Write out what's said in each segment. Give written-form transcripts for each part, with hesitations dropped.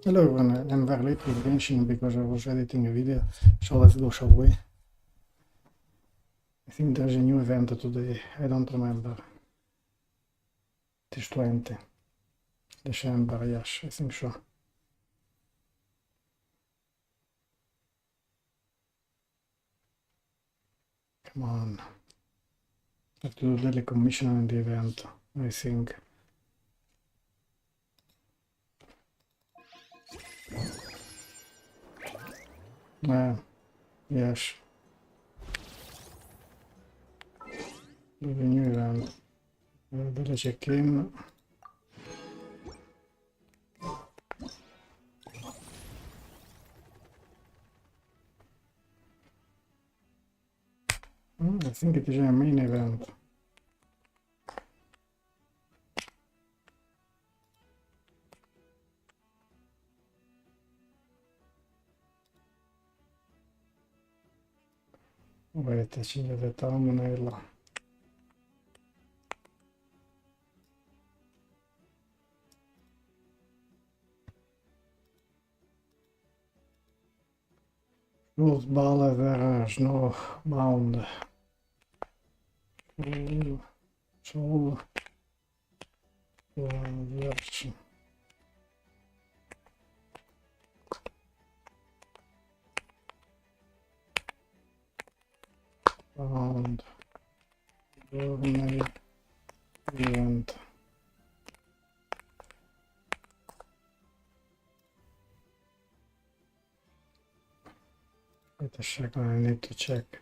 Hello everyone, I'm very late with Genshin because I was editing a video, so let's go, shall we? I think there's a new event today, I don't remember. It is 20 December, yes, I think so. Come on. I have to do daily commission on the event, I think. Yes. Do the new event. Daily check-in. I think it is a main event. Wait, accendere the thumbnail. Soulblazers Snowbound. Soulblazers. Found journey event. Wait a second, I need to check.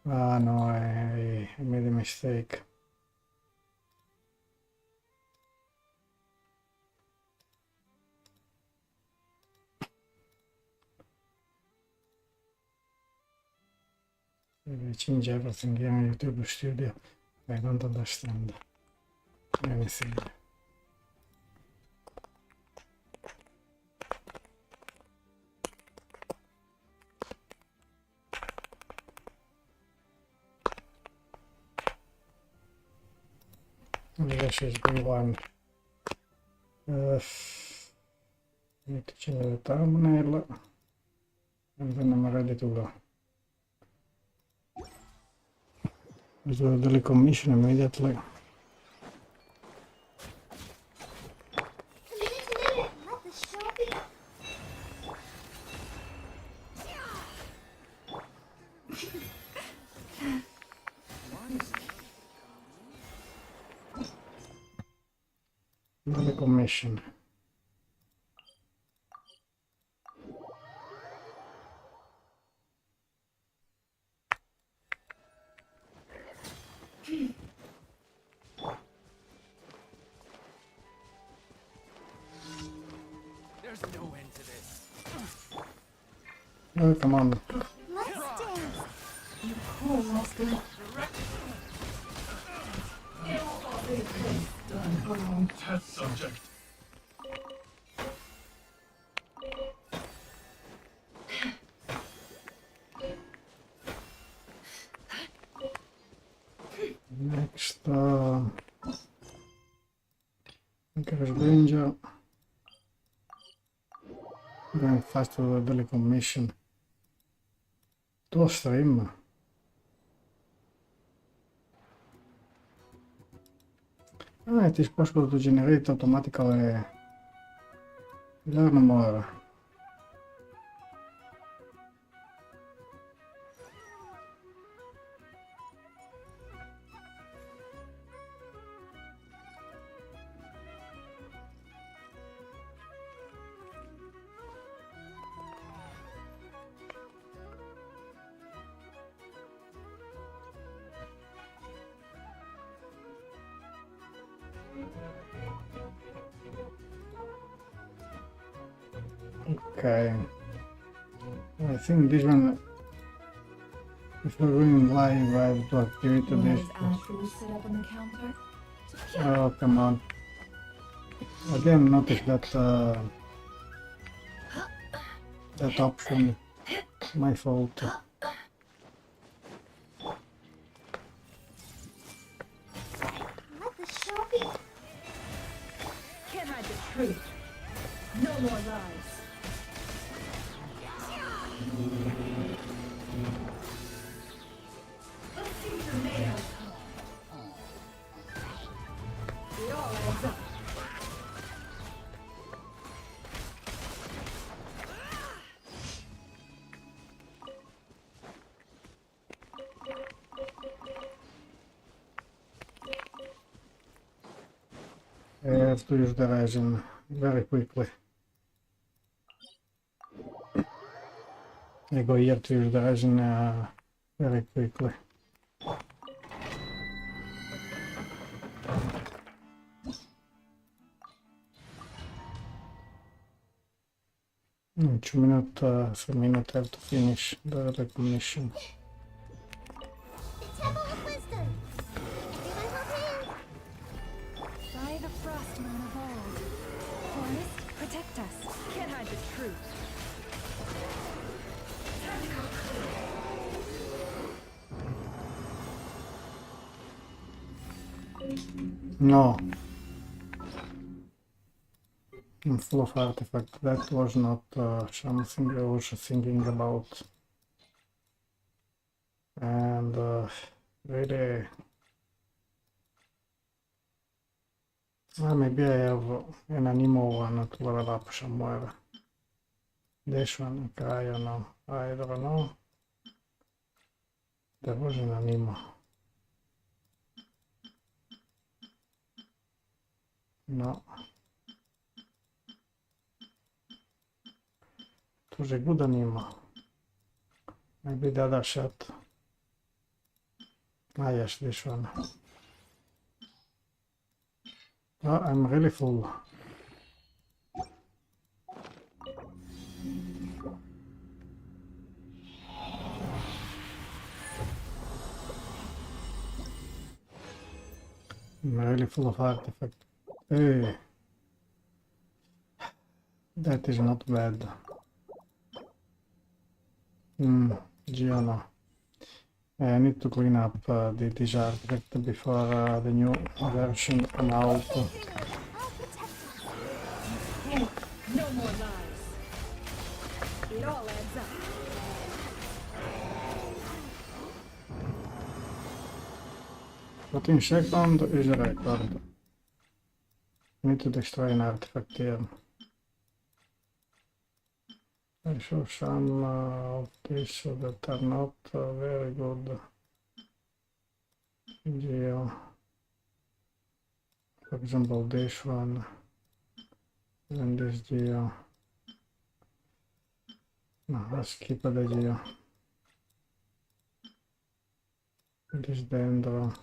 Ah no, I made a mistake. Maybe I change everything here on YouTube Studio. I don't understand anything. This is B1. Need to change the thumbnail and then I'm ready to go. Let's do the daily commission immediately. Daily commission. There's no end to this. Oh, come on. Let's dance. You almost good. Test subject. Next, Encourage Danger. Going fast to the daily commission. To a stream. It is possible to generate automatically. Learn more. Okay. I think this one, if we're going live, I have to activate this. Set up on the counter. Oh, come on. I didn't notice that that option. My fault. Let the show be. Can't hide the truth. It all adds up. I have to use the resin very quickly. I go here to use the resin very quickly. 2 minutes, 3 minutes have to finish the recognition. Temple of Wisdom. Everyone hold hands. By the frost moon of old. Forest, protect us. Can't hide the truth. No. I'm full of artifact. That was not something I was thinking about. And really, maybe I have an animal one to level up somewhere. This one, I don't know. I don't know. There was an animal. No. It was a good animal. Maybe the other shot. Ah yes, this one. Oh, I'm really full. I'm really full of artifact. Hey. That is not bad. Giano. I need to clean up this artifact before the new version come out. I'll protect us. No more lies. It all adds up. 14 seconds is a record. Need to destroy an artifact here. I saw some of these that are not very good. Geo. For example, this one and this geo. No, let's keep the geo. This dendro.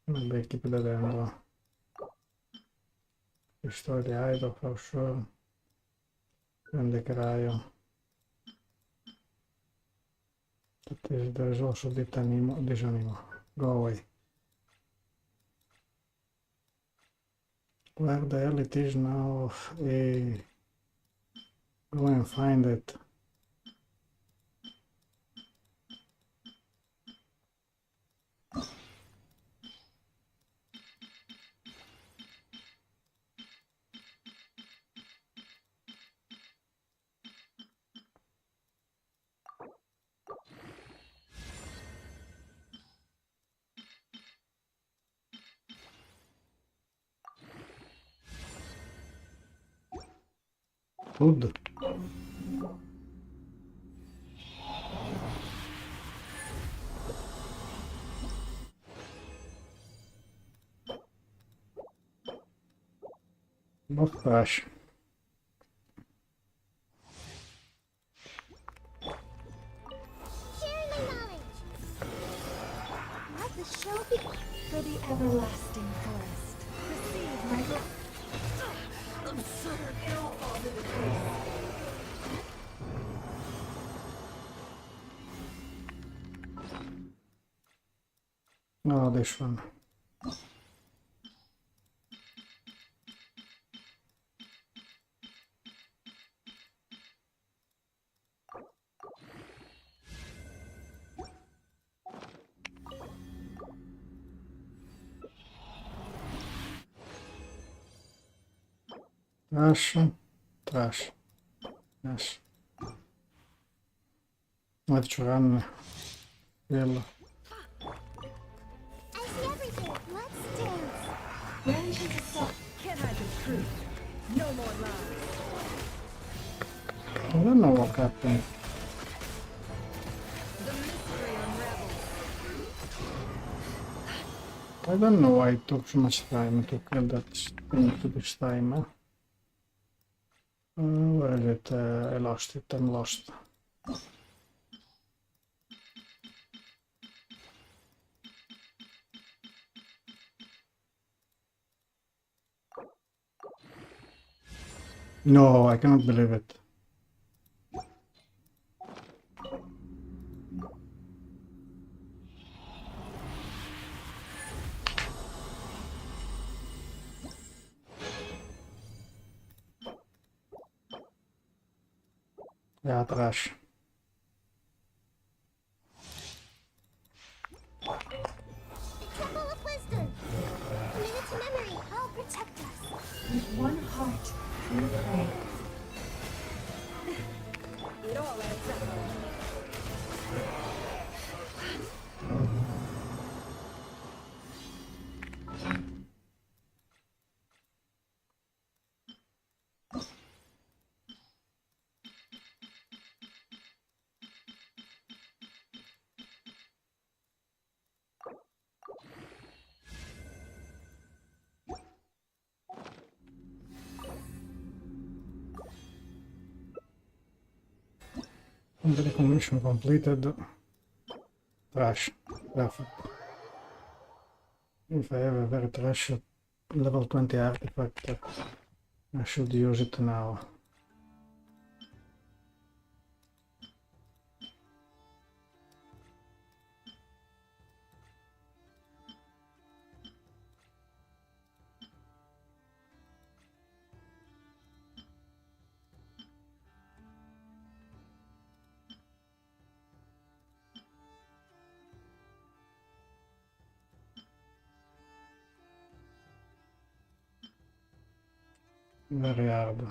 Maybe keep the dendro. Destroy the idol for sure. And the cryo. There's also this animal. Go away. Where the hell it is now? Go and find it. Good. Not crash. Sharing my knowledge. Let the show be. For the everlasting forest. Receive my absurd arrow falls into place. No, this one. Trash. Trash. Yes. Let you run. Will. I see everything. Let's dance. Branches assault. Can't hide the truth. No more lies. I don't know what happened. The mystery unravels. I don't know why it took so much time to kill that thing to this time. Where is it? I lost it. I'm lost. No, I cannot believe it. Yeah, trash. Temple of Wisdom. Commit its memory. I'll protect us. With one heart, we pray. It all adds up. Medical mission completed. Trash. Perfect. If I have a very trash level 20 artifact, I should use it now. Very hard.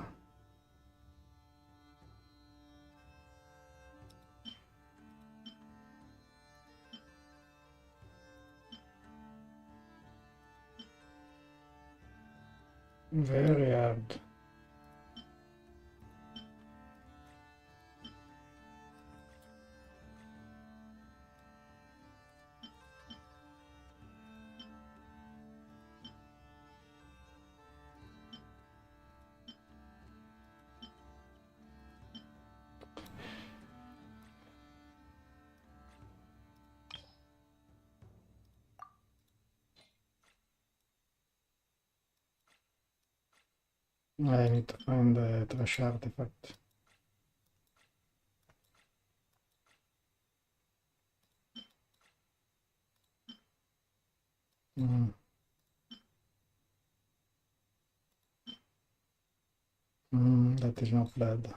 Very hard. I need to find the trash artifact. That is not bad.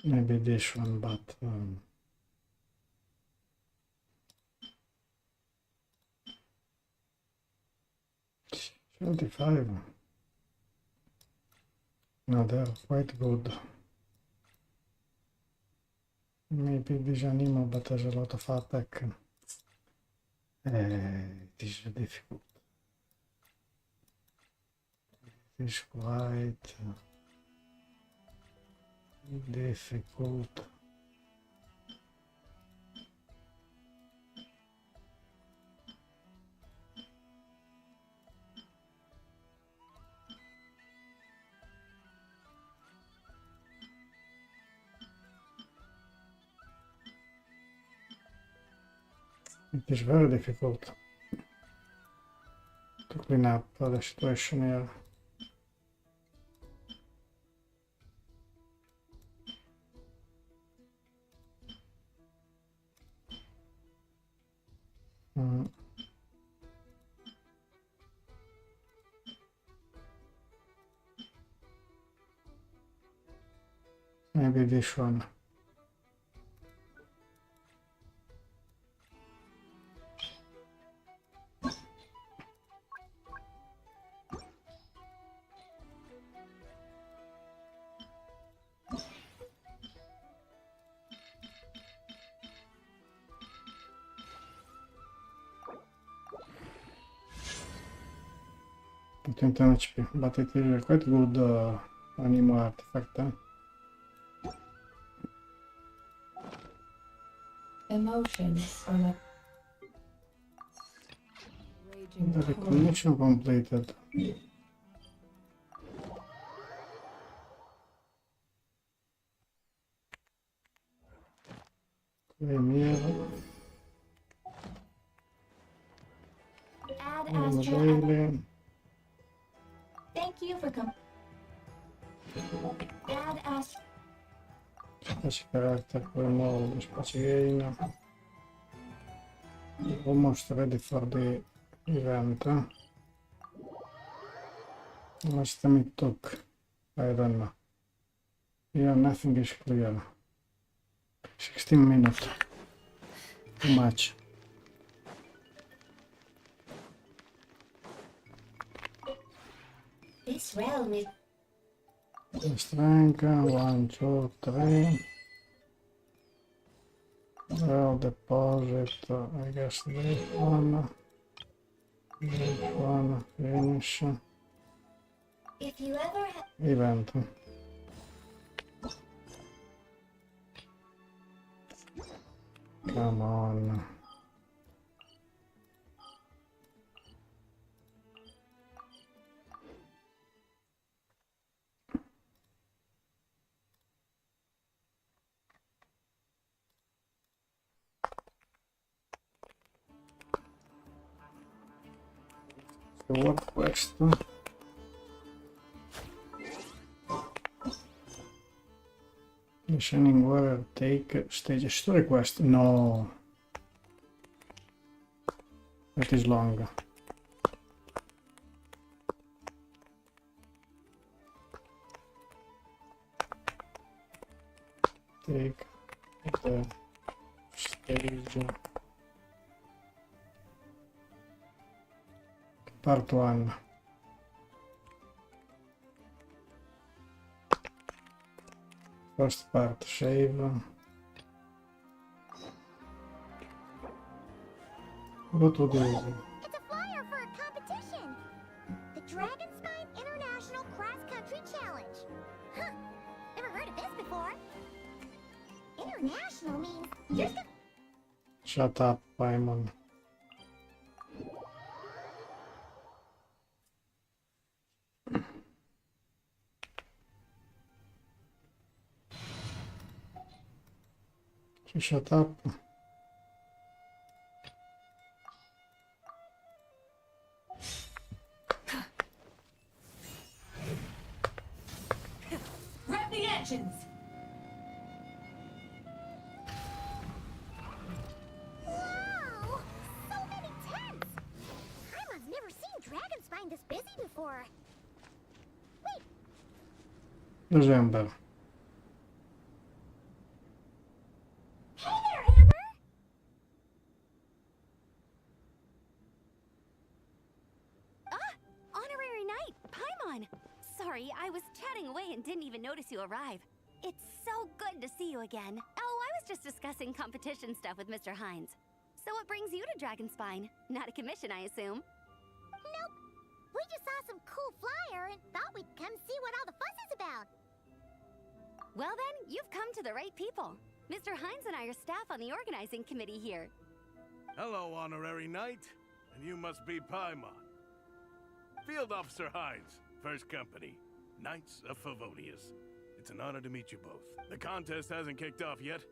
Maybe this one, but 75. No, they're quite good. Maybe this Animo, but has a lot of attack. It is difficult. It is quite difficult. It is very difficult to clean up the situation here. Maybe this one. Twenty HP, but it is a quite good animal artifact. Emotions are like raging The torrent. recognition completed. Claim here. Add Claim Astra. daily. Thank you for coming. Add Astra. Space character removed. Space gain. Almost ready for the event. Last time it took. I don't know. Yeah, nothing is clear. 16 minutes. Too much. This realm is Strength, 1, 2, 3. Well, deposit, I guess this one. This one, finish. if you ever have Event. Come on. The work quest. The Shining Warrior take stage story quest. No. That is long. Take the stage. Part 1. First part, save. Go to the It's a flyer for a competition. The Dragonspine International Cross Country Challenge. Huh. Never heard of this before. International means you're still Shut up, Paimon. Shut up. Rev the engines. Wow! So many tents! Paimon's never seen Dragonspine this busy before. December. Hey there, Amber! Honorary Knight, Paimon! Sorry, I was chatting away and didn't even notice you arrive. It's so good to see you again. Oh, I was just discussing competition stuff with Mr. Hines. So what brings you to Dragonspine? Not a commission, I assume? Nope. We just saw some cool flyer and thought we'd come see what all the fuss is about. Well then, you've come to the right people. Mr. Hines and I are staff on the organizing committee here. Hello, Honorary Knight. And you must be Paimon. Field Officer Hines, First Company, Knights of Favonius. It's an honor to meet you both. The contest hasn't kicked off yet.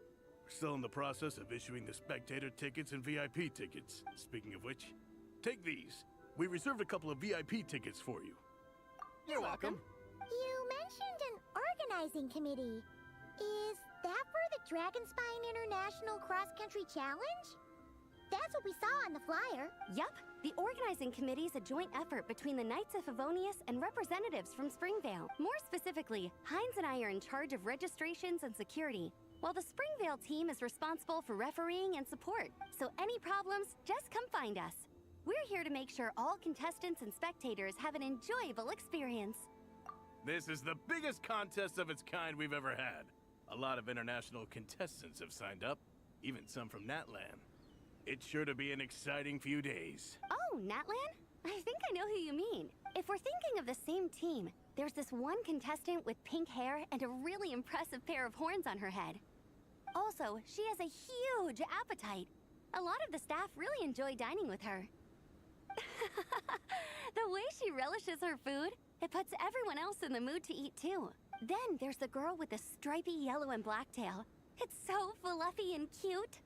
We're still in the process of issuing the spectator tickets and VIP tickets. Speaking of which, take these. We reserved a couple of VIP tickets for you. You're welcome. You mentioned an organizing committee. Is that for the Dragonspine International Cross Country Challenge? That's what we saw on the flyer. Yup, the organizing committee is a joint effort between the Knights of Favonius and representatives from Springvale. More specifically, Hines and I are in charge of registrations and security, while the Springvale team is responsible for refereeing and support. So any problems, just come find us. We're here to make sure all contestants and spectators have an enjoyable experience. This is the biggest contest of its kind we've ever had. A lot of international contestants have signed up, even some from Natlan. It's sure to be an exciting few days. Oh, Natlan? I think I know who you mean. If we're thinking of the same team, there's this one contestant with pink hair and a really impressive pair of horns on her head. Also, she has a huge appetite. A lot of the staff really enjoy dining with her. The way she relishes her food, it puts everyone else in the mood to eat too. Then there's the girl with the stripy yellow and black tail. It's so fluffy and cute.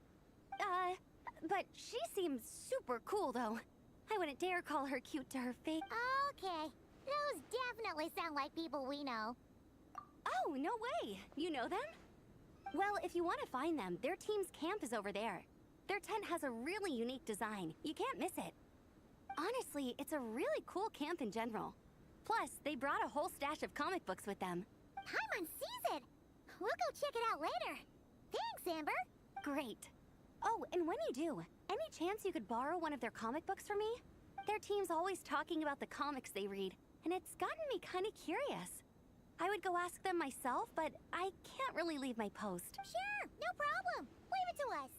But she seems super cool though. I wouldn't dare call her cute to her face. Okay. Those definitely sound like people we know. Oh, no way! You know them? Well, if you want to find them, their team's camp is over there. Their tent has a really unique design. You can't miss it. Honestly, it's a really cool camp in general. Plus, they brought a whole stash of comic books with them. Paimon sees it. We'll go check it out later. Thanks, Amber. Great. Oh, and when you do, any chance you could borrow one of their comic books from me? Their team's always talking about the comics they read, and it's gotten me kind of curious. I would go ask them myself, but I can't really leave my post. Sure, no problem. Leave it to us.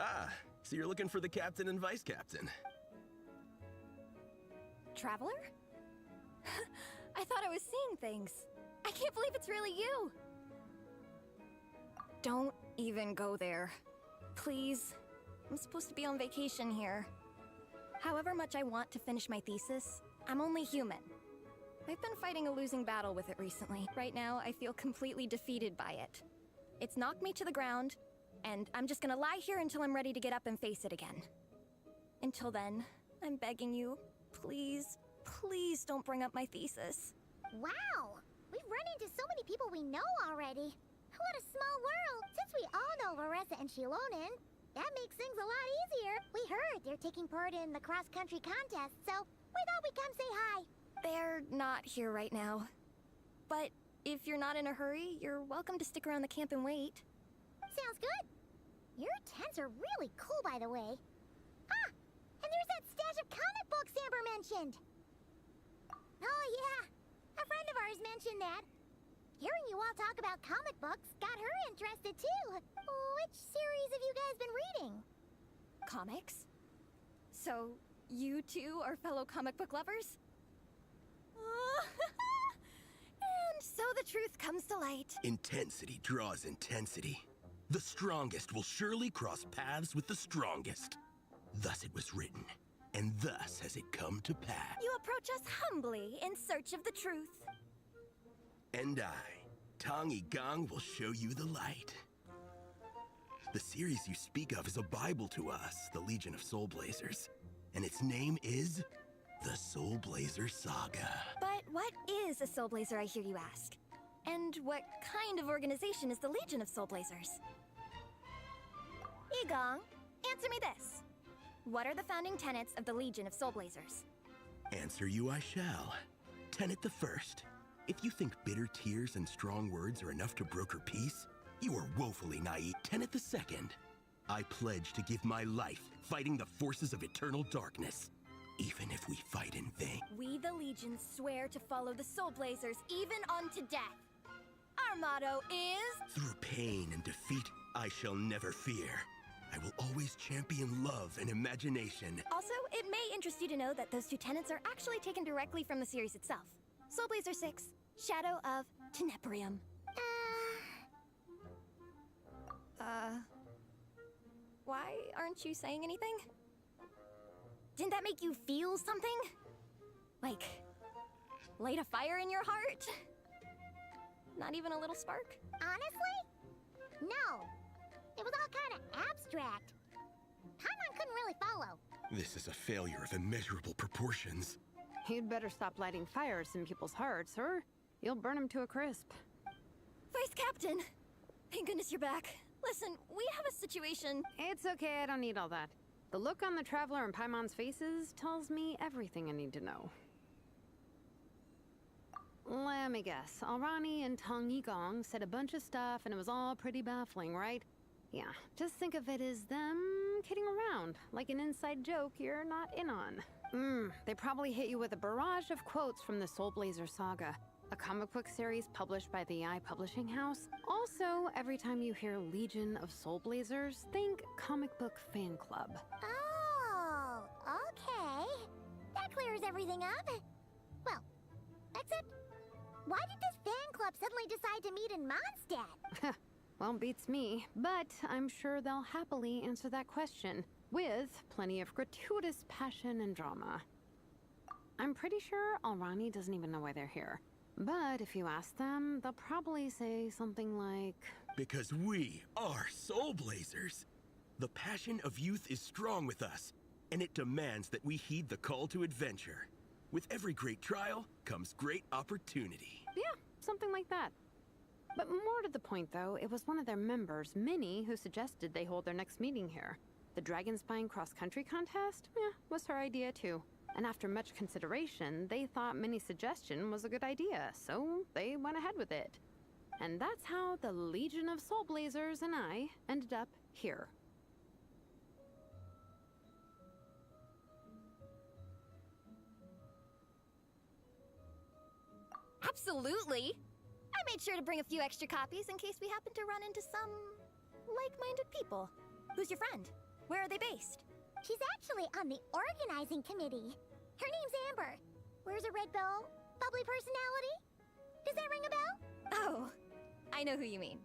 Ah, so you're looking for the captain and vice captain. Traveler? I thought I was seeing things. I can't believe it's really you. Don't even go there. Please. I'm supposed to be on vacation here. However much I want to finish my thesis, I'm only human. I've been fighting a losing battle with it recently. Right now, I feel completely defeated by it. It's knocked me to the ground, and I'm just gonna lie here until I'm ready to get up and face it again. Until then, I'm begging you, please, please don't bring up my thesis. Wow! We've run into so many people we know already. What a small world! Since we all know Varessa and Shilonen, that makes things a lot easier. We heard they're taking part in the cross-country contest, so we thought we'd come say hi. They're not here right now. But if you're not in a hurry, you're welcome to stick around the camp and wait. Sounds good. Your tents are really cool, by the way. Ah! And there's that stash of comic books Amber mentioned! Oh yeah, a friend of ours mentioned that. Hearing you all talk about comic books got her interested too. Which series have you guys been reading? Comics? So, you two are fellow comic book lovers? And so the truth comes to light. Intensity draws intensity. The strongest will surely cross paths with the strongest. Thus it was written, and thus has it come to pass. You approach us humbly in search of the truth. And I, Tong Gang, will show you the light. The series you speak of is a Bible to us, the Legion of Soulblazers. And its name is the Soulblazer Saga. But what is a Soulblazer, I hear you ask? And what kind of organization is the Legion of Soulblazers? Igong, answer me this. What are the founding tenets of the Legion of Soulblazers? Answer you I shall. Tenet the first. If you think bitter tears and strong words are enough to broker peace, you are woefully naive. Tenet the second. I pledge to give my life fighting the forces of eternal darkness, even if we fight in vain. We, the Legion, swear to follow the Soulblazers even unto death. Our motto is... Through pain and defeat, I shall never fear. I will always champion love and imagination. Also, it may interest you to know that those two tenets are actually taken directly from the series itself. Soulblazer 6, Shadow of Tenebrium. Why aren't you saying anything? Didn't that make you feel something? Like, light a fire in your heart? Not even a little spark? Honestly? No. It was all kind of abstract. Paimon couldn't really follow. This is a failure of immeasurable proportions. You'd better stop lighting fires in people's hearts, or you'll burn them to a crisp. Vice Captain! Thank goodness you're back. Listen, we have a situation. It's okay, I don't need all that. The look on the Traveler and Paimon's faces tells me everything I need to know. Let me guess. Alrani and Tong Yigong said a bunch of stuff and it was all pretty baffling, right? Yeah, just think of it as them kidding around, like an inside joke you're not in on. They probably hit you with a barrage of quotes from the Soulblazers saga, a comic book series published by the AI Publishing House. Also, every time you hear Legion of Soulblazers, think comic book fan club. Oh, okay. That clears everything up. Well, except, why did this fan club suddenly decide to meet in Mondstadt? Well, beats me, but I'm sure they'll happily answer that question, with plenty of gratuitous passion and drama. I'm pretty sure Alrani doesn't even know why they're here. But if you ask them, they'll probably say something like... Because we are Soulblazers. The passion of youth is strong with us, and it demands that we heed the call to adventure. With every great trial comes great opportunity. Yeah, something like that. But more to the point, though, it was one of their members, Minnie, who suggested they hold their next meeting here. The Dragon Spine cross-country contest? Yeah, was her idea, too. And after much consideration, they thought Minnie's suggestion was a good idea, so they went ahead with it. And that's how the Legion of Soulblazers and I ended up here. Absolutely! I made sure to bring a few extra copies in case we happen to run into some like-minded people. Who's your friend? Where are they based? She's actually on the organizing committee. Her name's Amber. Wears a red bow. Bubbly personality. Does that ring a bell? Oh, I know who you mean.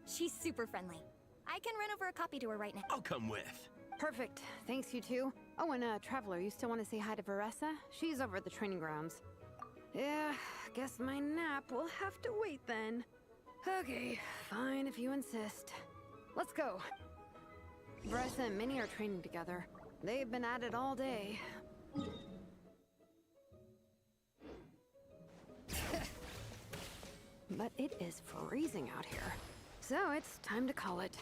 She's super friendly. I can run over a copy to her right now. I'll come with. Perfect. Thanks, you two. Oh, and Traveler, you still want to say hi to Veressa? She's over at the training grounds. Yeah, guess my nap will have to wait then. Okay, fine if you insist. Let's go. Veressa and Minnie are training together. They've been at it all day. But it is freezing out here. So it's time to call it.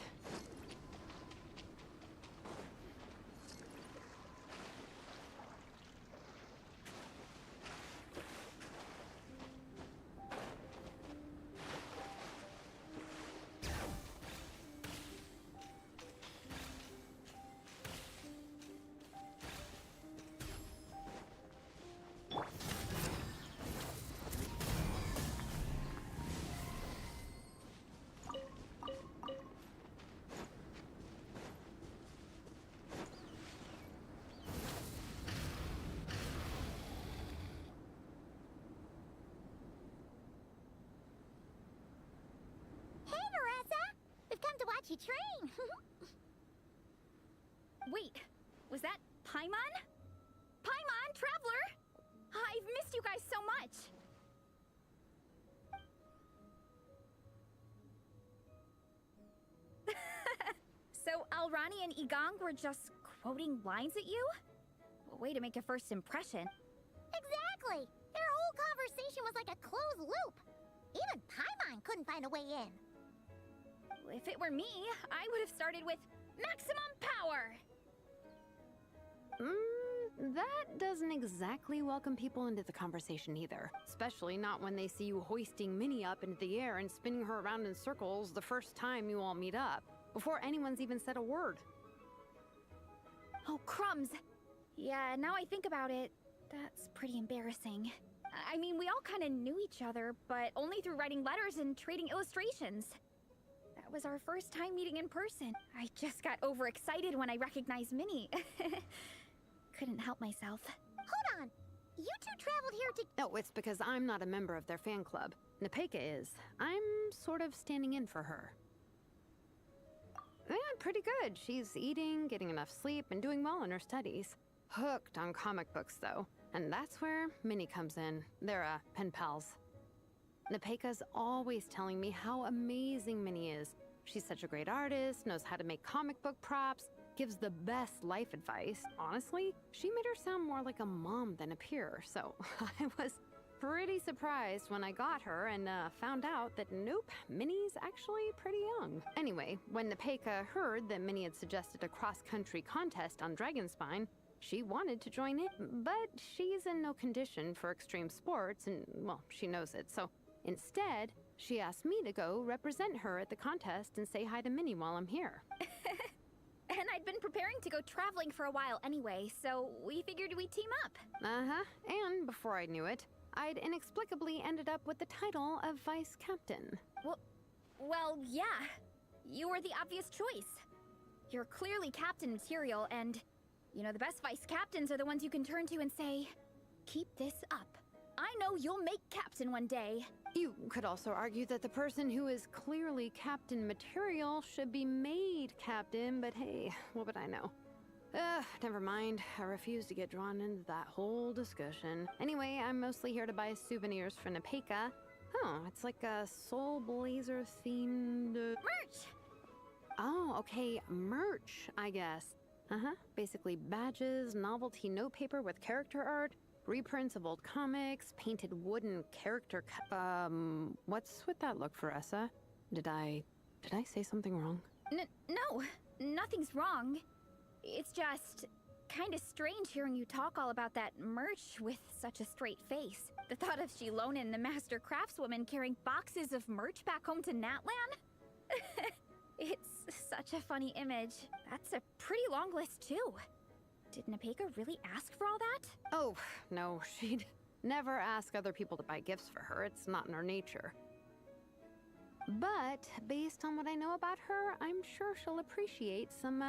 You train. Wait, was that Paimon? Paimon, Traveler! I've missed you guys so much! So Alrani and Igong were just quoting lines at you? Way to make a first impression. Exactly! Their whole conversation was like a closed loop. Even Paimon couldn't find a way in. If it were me, I would have started with maximum power! That doesn't exactly welcome people into the conversation either. Especially not when they see you hoisting Minnie up into the air and spinning her around in circles the first time you all meet up, before anyone's even said a word. Oh, crumbs! Yeah, now I think about it, that's pretty embarrassing. I mean, we all kind of knew each other, but only through writing letters and trading illustrations. That was our first time meeting in person. I just got overexcited when I recognized Minnie. Couldn't help myself. Hold on! You two traveled here to... No, it's because I'm not a member of their fan club. Nepeka is. I'm sort of standing in for her. Yeah, pretty good. She's eating, getting enough sleep, and doing well in her studies. Hooked on comic books, though. And that's where Minnie comes in. They're, pen pals. Nepeka's always telling me how amazing Minnie is. She's such a great artist, knows how to make comic book props, gives the best life advice. Honestly, she made her sound more like a mom than a peer, so I was pretty surprised when I got her and found out that nope, Minnie's actually pretty young. Anyway, when Nepeka heard that Minnie had suggested a cross-country contest on Dragonspine, she wanted to join in, but she's in no condition for extreme sports, and, well, she knows it, so instead, she asked me to go represent her at the contest and say hi to Minnie while I'm here. And I'd been preparing to go traveling for a while anyway, so we figured we'd team up. Uh-huh, and before I knew it, I'd inexplicably ended up with the title of Vice Captain. Well, yeah. You were the obvious choice. You're clearly captain material, and, you know, the best vice captains are the ones you can turn to and say, keep this up. I know you'll make captain one day. You could also argue that the person who is clearly captain material should be made captain, but hey, what would I know? Never mind. I refuse to get drawn into that whole discussion. Anyway, I'm mostly here to buy souvenirs for Nepeka. Oh, it's like a Soulblazer themed... Merch! Oh, okay, merch, I guess. Basically badges, novelty notepaper with character art, reprints of old comics, painted wooden character what's with that look, Veressa? Did I say something wrong? No, nothing's wrong. It's just kind of strange hearing you talk all about that merch with such a straight face. The thought of Shilonen, the master craftswoman, carrying boxes of merch back home to Natlan? It's such a funny image. That's a pretty long list, too. Did Nepeka really ask for all that? Oh, no, she'd never ask other people to buy gifts for her. It's not in her nature. But based on what I know about her, I'm sure she'll appreciate some,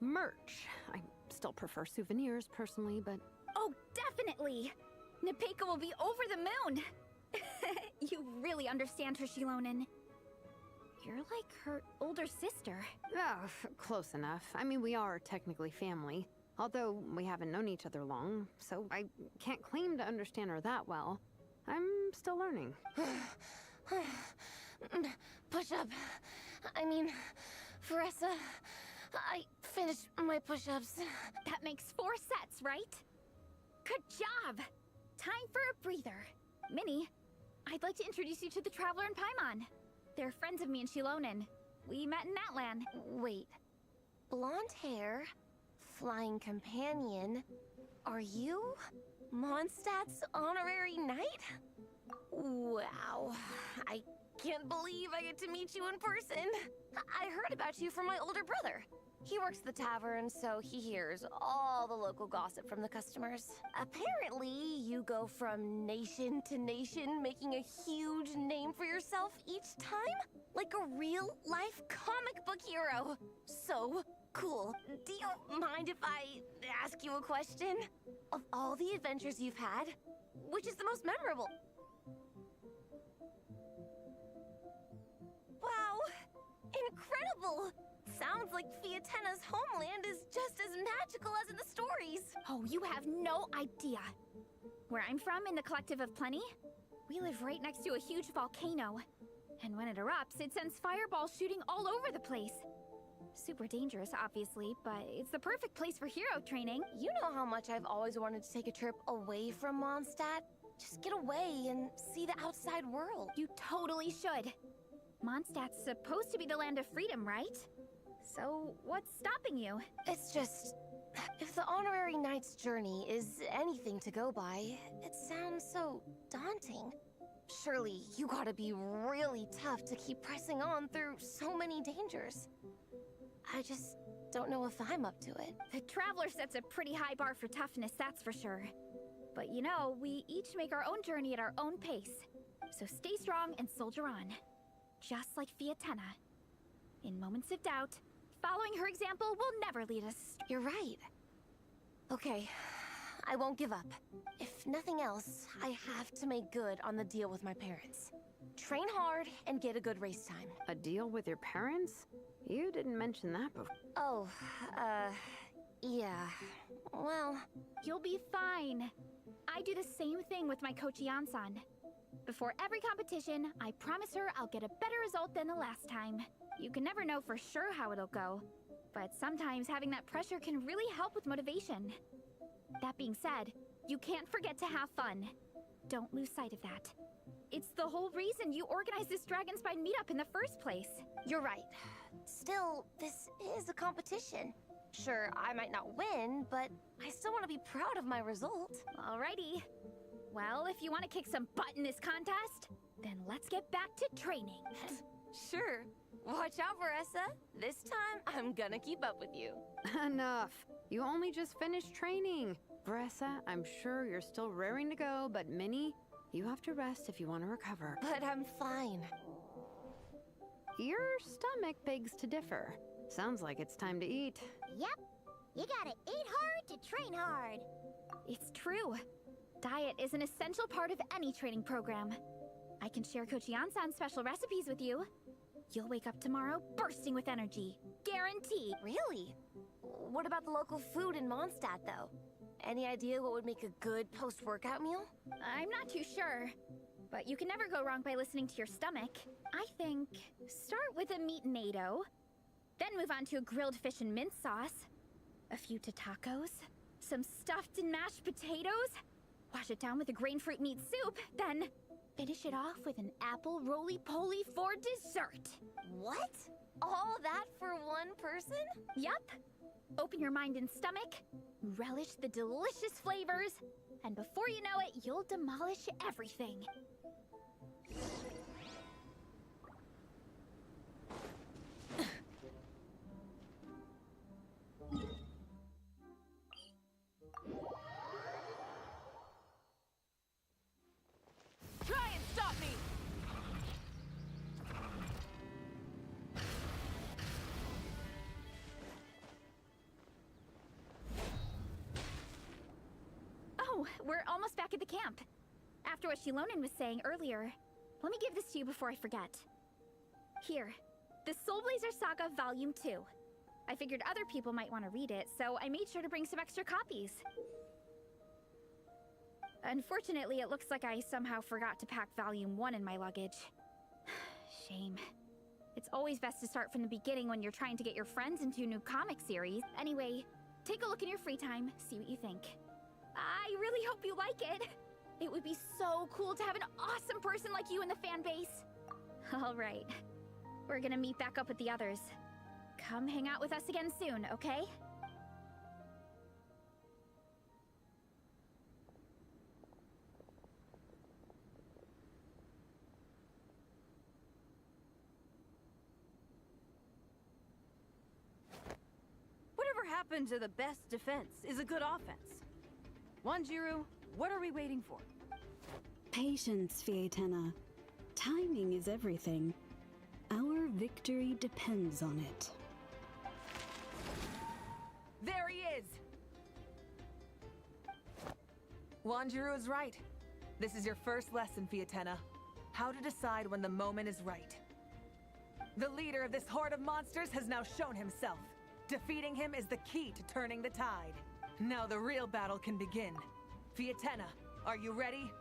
merch. I still prefer souvenirs, personally, but... Oh, definitely! Nepeka will be over the moon! You really understand her, Shilonen. You're like her older sister. Oh, close enough. I mean, we are technically family. Although we haven't known each other long, so I can't claim to understand her that well. I'm still learning. Push-up. I mean, Veressa, I finished my push-ups. That makes 4 sets, right? Good job! Time for a breather. Minnie, I'd like to introduce you to the Traveler and Paimon. They're friends of me and Shilonen. We met in Natlan. Wait. Blonde hair, flying companion. Are you Mondstadt's honorary knight? Wow. I can't believe I get to meet you in person. I heard about you from my older brother. He works the tavern, so he hears all the local gossip from the customers. Apparently, you go from nation to nation, making a huge name for yourself each time? Like a real-life comic book hero. So cool. Do you mind if I ask you a question? Of all the adventures you've had, which is the most memorable? Wow! Incredible! Sounds like Fiatena's homeland is just as magical as in the stories. Oh, you have no idea. Where I'm from, in the Collective of Plenty, we live right next to a huge volcano. And when it erupts, it sends fireballs shooting all over the place. Super dangerous, obviously, but it's the perfect place for hero training. You know how much I've always wanted to take a trip away from Mondstadt? Just get away and see the outside world. You totally should. Mondstadt's supposed to be the land of freedom, right? So, what's stopping you? It's just... if the honorary knight's journey is anything to go by, it sounds so daunting. Surely you gotta be really tough to keep pressing on through so many dangers. I just don't know if I'm up to it. The Traveler sets a pretty high bar for toughness, that's for sure. But you know, we each make our own journey at our own pace. So stay strong and soldier on. Just like Fiatena. In moments of doubt, following her example will never lead us. You're right. Okay, I won't give up. If nothing else, I have to make good on the deal with my parents. Train hard and get a good race time. A deal with your parents? You didn't mention that before. Oh, yeah. Well, You'll be fine. I do the same thing with my coach Yansan. Before every competition, I promise her I'll get a better result than the last time. You can never know for sure how it'll go, but sometimes having that pressure can really help with motivation. That being said, you can't forget to have fun. Don't lose sight of that. It's the whole reason you organized this Dragonspine meetup in the first place. you're right. Still, this is a competition. Sure, I might not win, but I still want to be proud of my result. Alrighty. Well, if you want to kick some butt in this contest, then let's get back to training. Sure. Watch out, Veressa. This time, I'm gonna keep up with you. Enough. You only just finished training. Bressa, I'm sure you're still raring to go, but Minnie, you have to rest if you want to recover. But I'm fine. Your stomach begs to differ. Sounds like it's time to eat. Yep. You gotta eat hard to train hard. It's true. Diet is an essential part of any training program. I can share Coach Yansan's special recipes with you. You'll wake up tomorrow bursting with energy. Guaranteed. Really? What about the local food in Mondstadt, though? Any idea what would make a good post-workout meal? I'm not too sure, but you can never go wrong by listening to your stomach. I think start with a meat natto, then move on to a grilled fish and mint sauce, a few tacos, some stuffed and mashed potatoes, wash it down with a grain fruit meat soup, then finish it off with an apple roly-poly for dessert. What? All that for one person? Yup. Open your mind and stomach, relish the delicious flavors, and before you know it, you'll demolish everything. Try and stop me! Oh, we're almost back at the camp. After what Shilonen was saying earlier, let me give this to you before I forget. Here, the Soulblazers Saga Volume 2. I figured other people might want to read it, so I made sure to bring some extra copies. Unfortunately, it looks like I somehow forgot to pack Volume 1 in my luggage. Shame. It's always best to start from the beginning when you're trying to get your friends into a new comic series. Anyway, take a look in your free time, see what you think. I really hope you like it. It would be so cool to have an awesome person like you in the fan base. All right. We're gonna meet back up with the others. Come hang out with us again soon, okay? Whatever happened to the best defense is a good offense. Wanjiru, what are we waiting for? Patience, Fietena. Timing is everything. Our victory depends on it. There he is! Wanjiru is right. This is your first lesson, Fietena. How to decide when the moment is right. The leader of this horde of monsters has now shown himself. Defeating him is the key to turning the tide. Now the real battle can begin. Fietena, are you ready?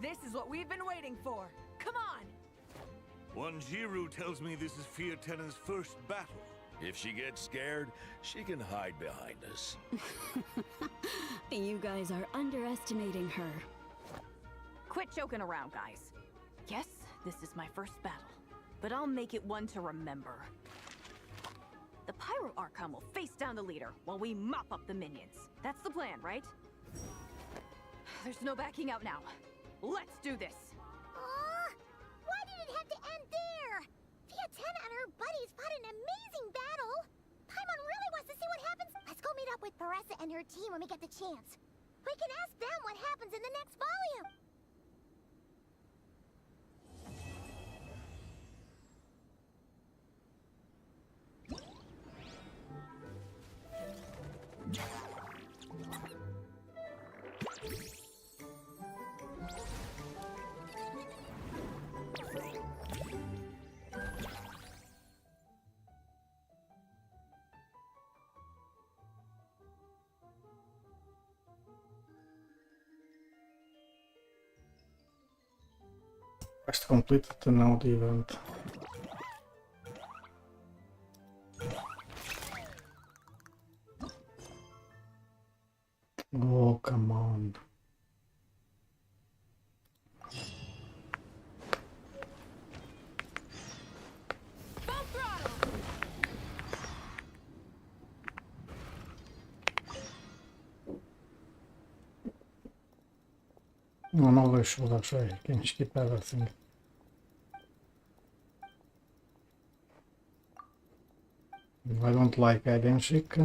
This is what we've been waiting for. Come on! Wanjiru tells me this is Fietena's first battle. If she gets scared, she can hide behind us. You guys are underestimating her. Quit joking around, guys. Yes, this is my first battle, but I'll make it one to remember. The Pyro Archon will face down the leader while we mop up the minions. That's the plan, right? There's no backing out now. Let's do this! Why did it have to end there? Fietena and her buddies fought an amazing battle. Paimon really wants to see what happens. Let's go meet up with Veressa and her team when we get the chance. We can ask them what happens in the next volume. Quest completed the node event. Oh, come on. No, I'm always sure that's right. You can skip everything. I don't like hide and seek.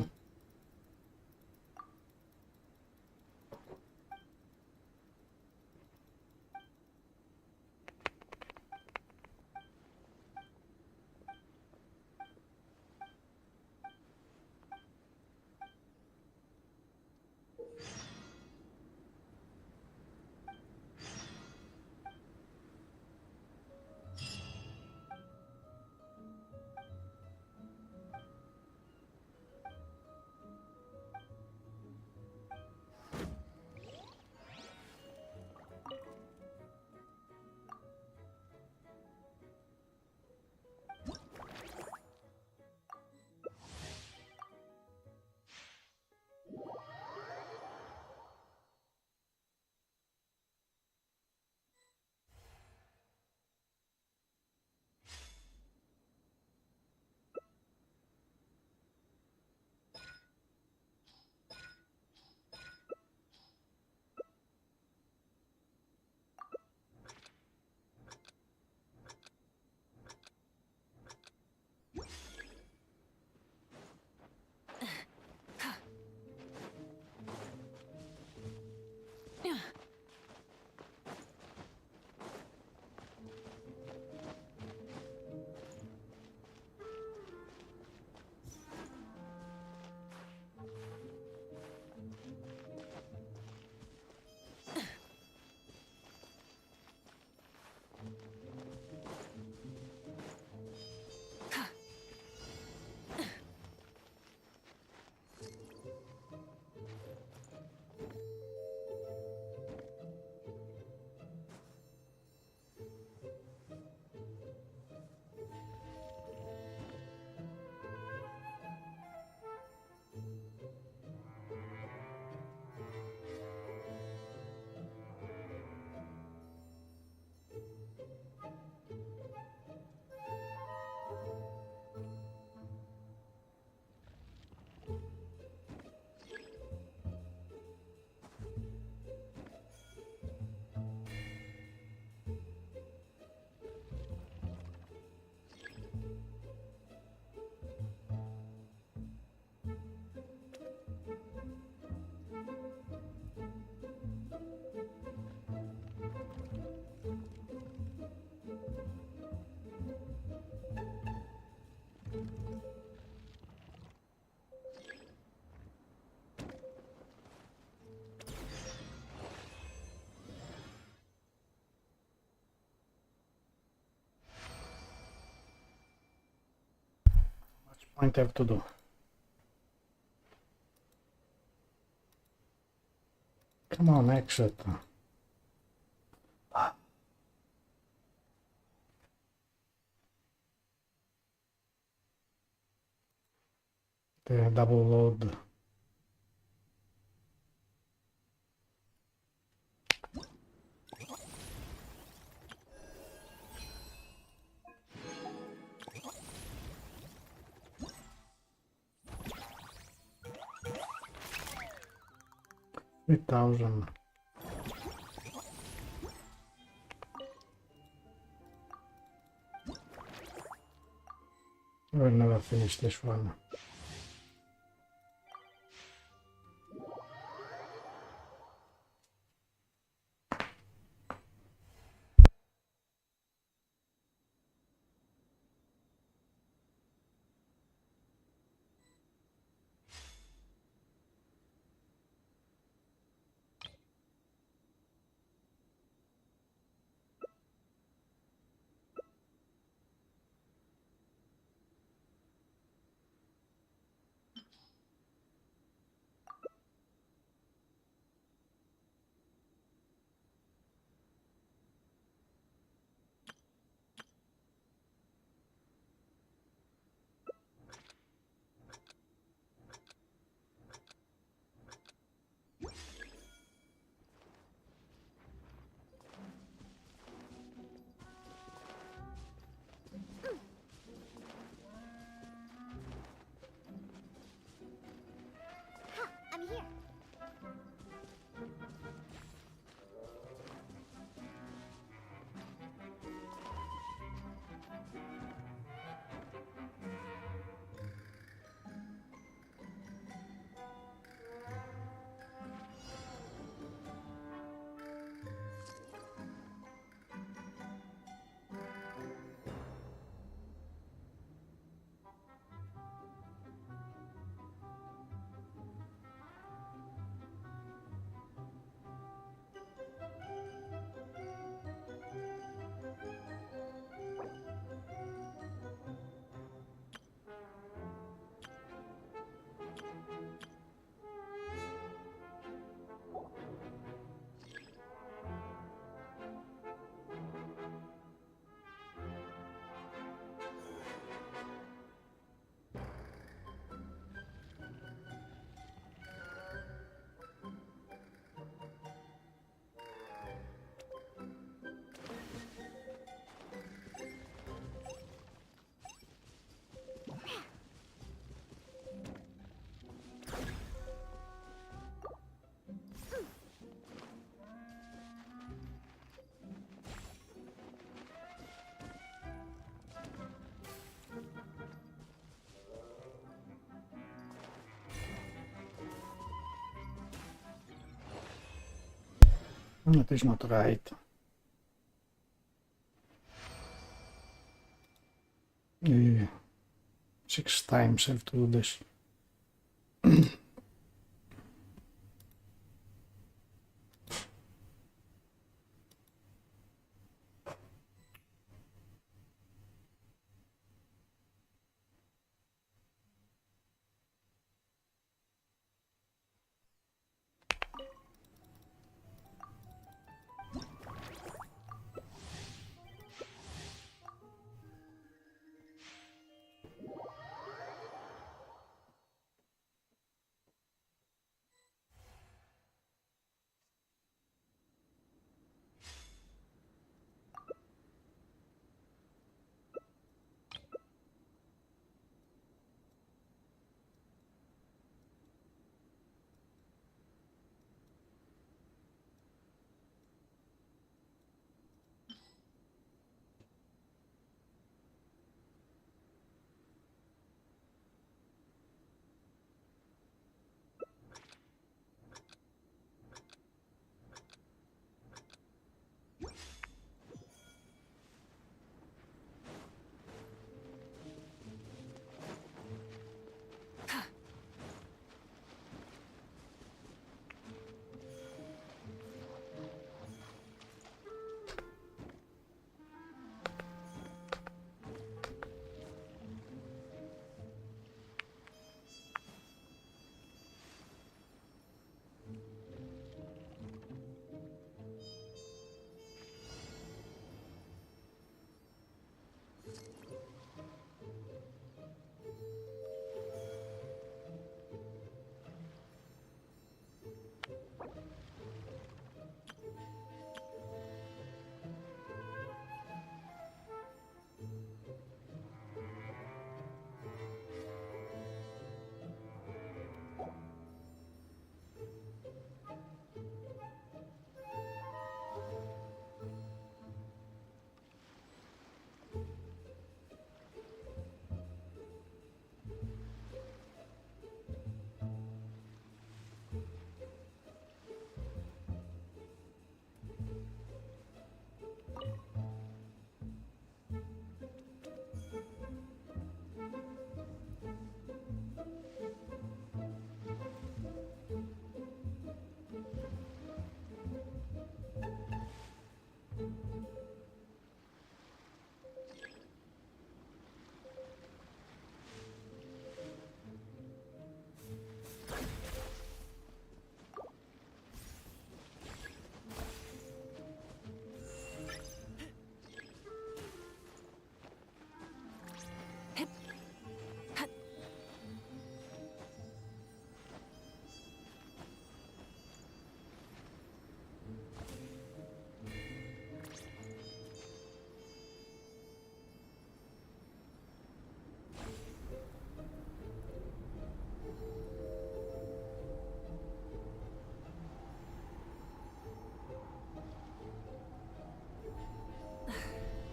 Point have to do. Come on, exit. The double load. $3,000. We'll never finish this one. No tyś ma to right. Six times have to do this.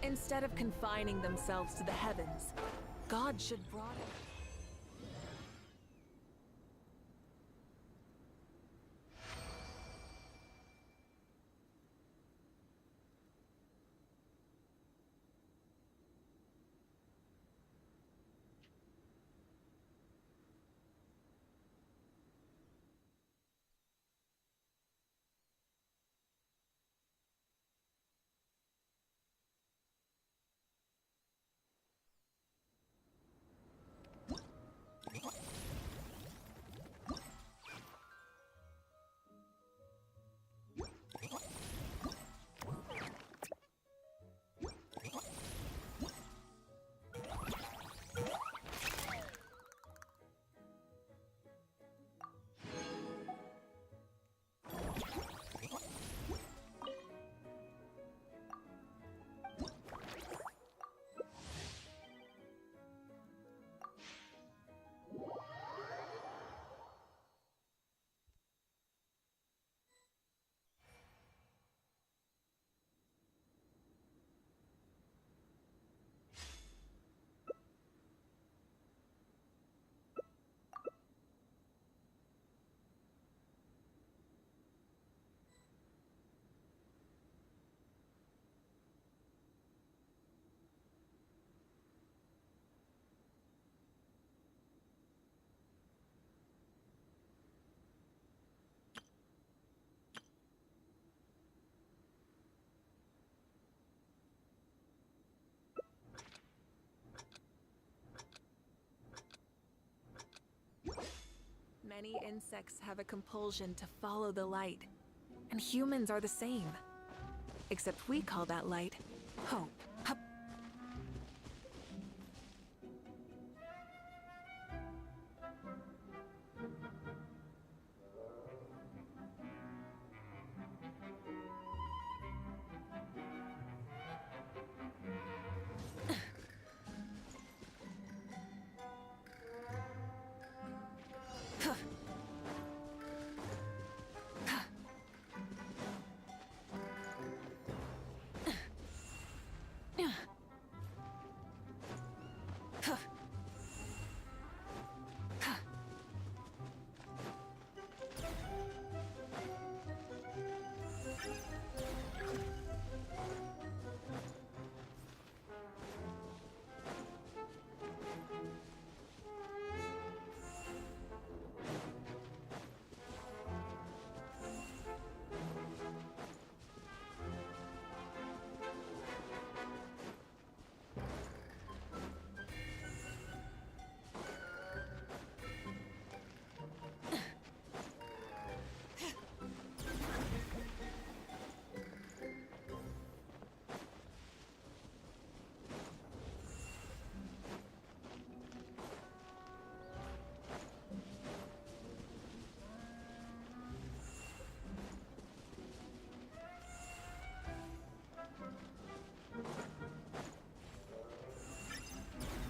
Instead of confining themselves to the heavens, God should broaden. Many insects have a compulsion to follow the light, and humans are the same. Except we call that light hope.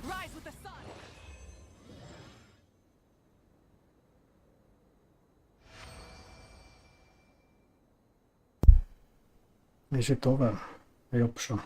Rise with the sun! Is het over? Hij op zo.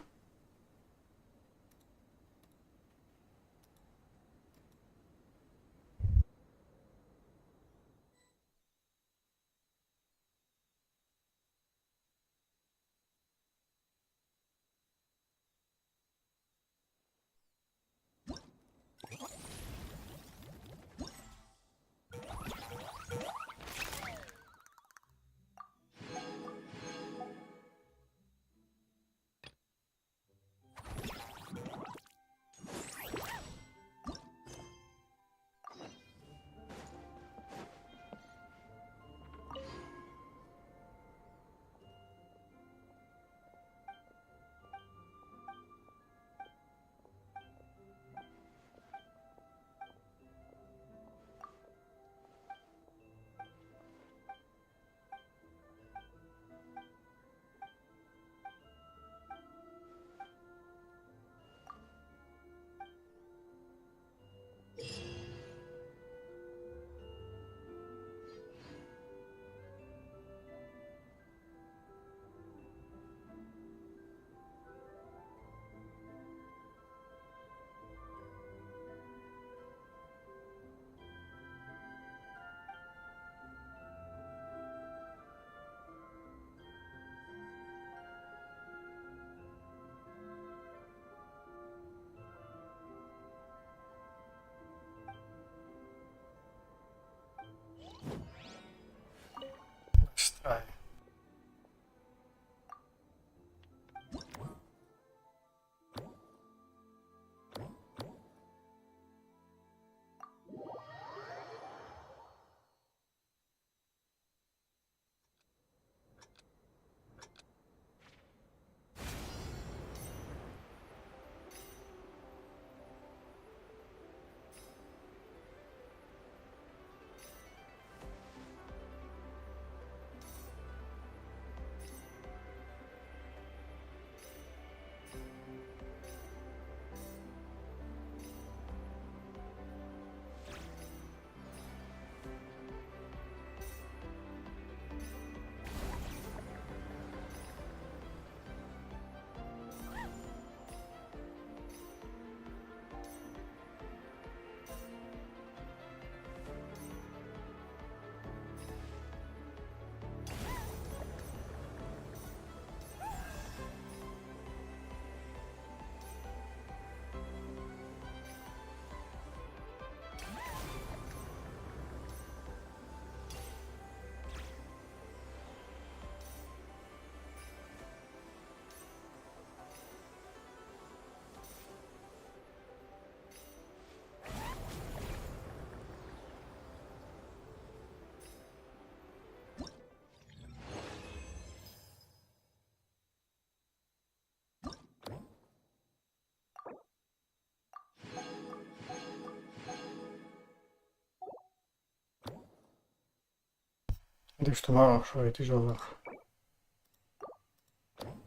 Just tomorrow, so it is over.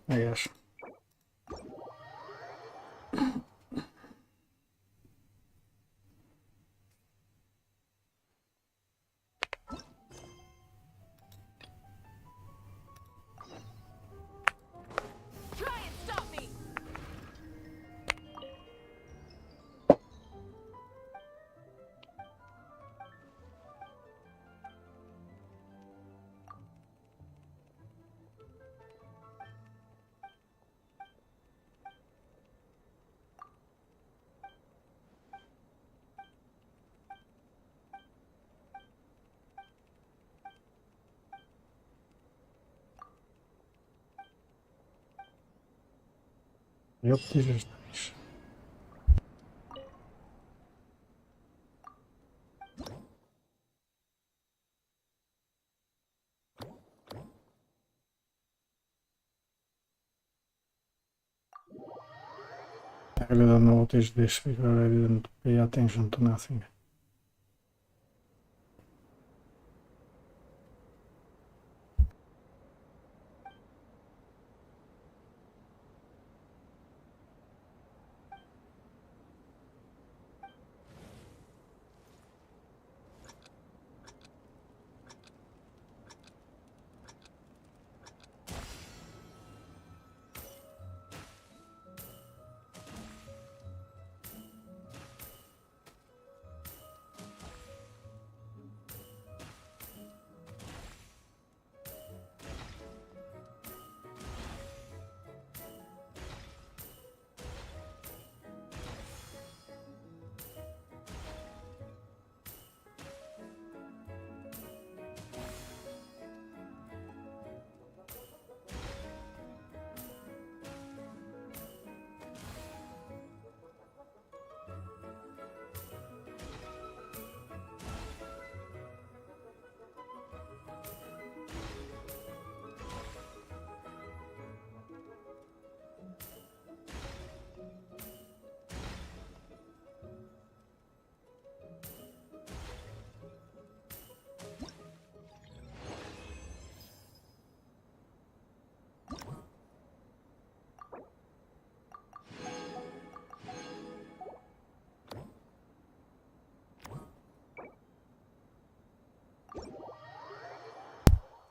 I guess. Try and stop me! Yep, this is nice. I really don't notice this because I didn't pay attention to nothing.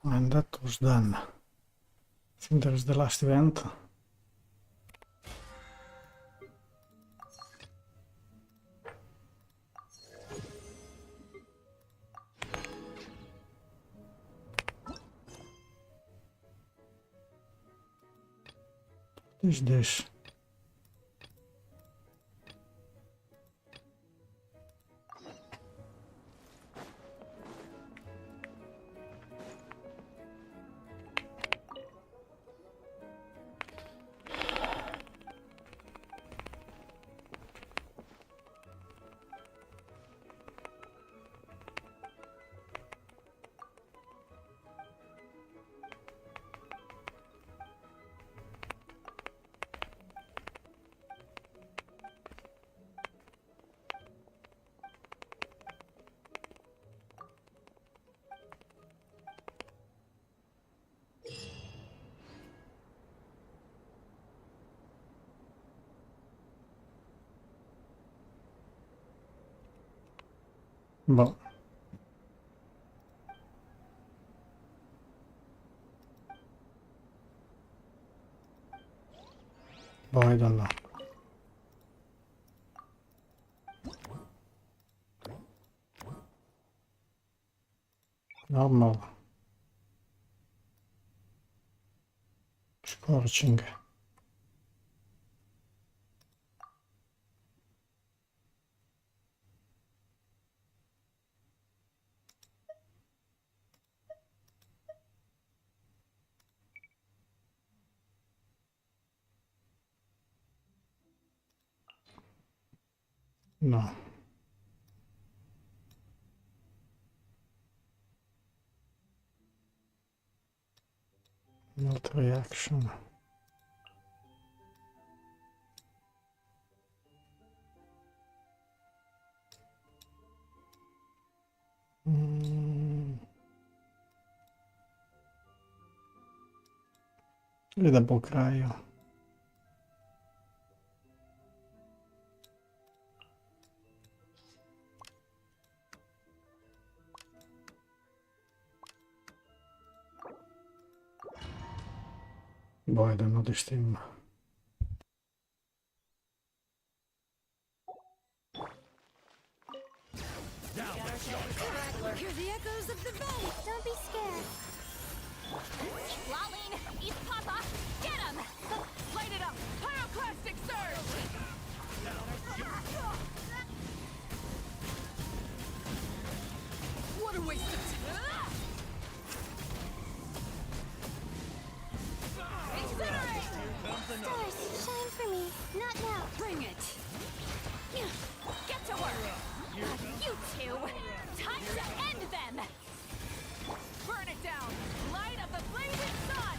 And that was done. I think there's the last event. What is this? But I don't know. Normal. Scorching. No. Not reaction. Ide po kraju. Bajda not is stimma. Hear the echoes of the valley. Don't be scared. Laline, East Papa, get him! Light it up! Pyroclastic surge! What a waste of time! Incinerate! Stars, shine for me. Not now. Bring it! Get to work! You two! Time to end them! Burn it down! Light of the blazing sun!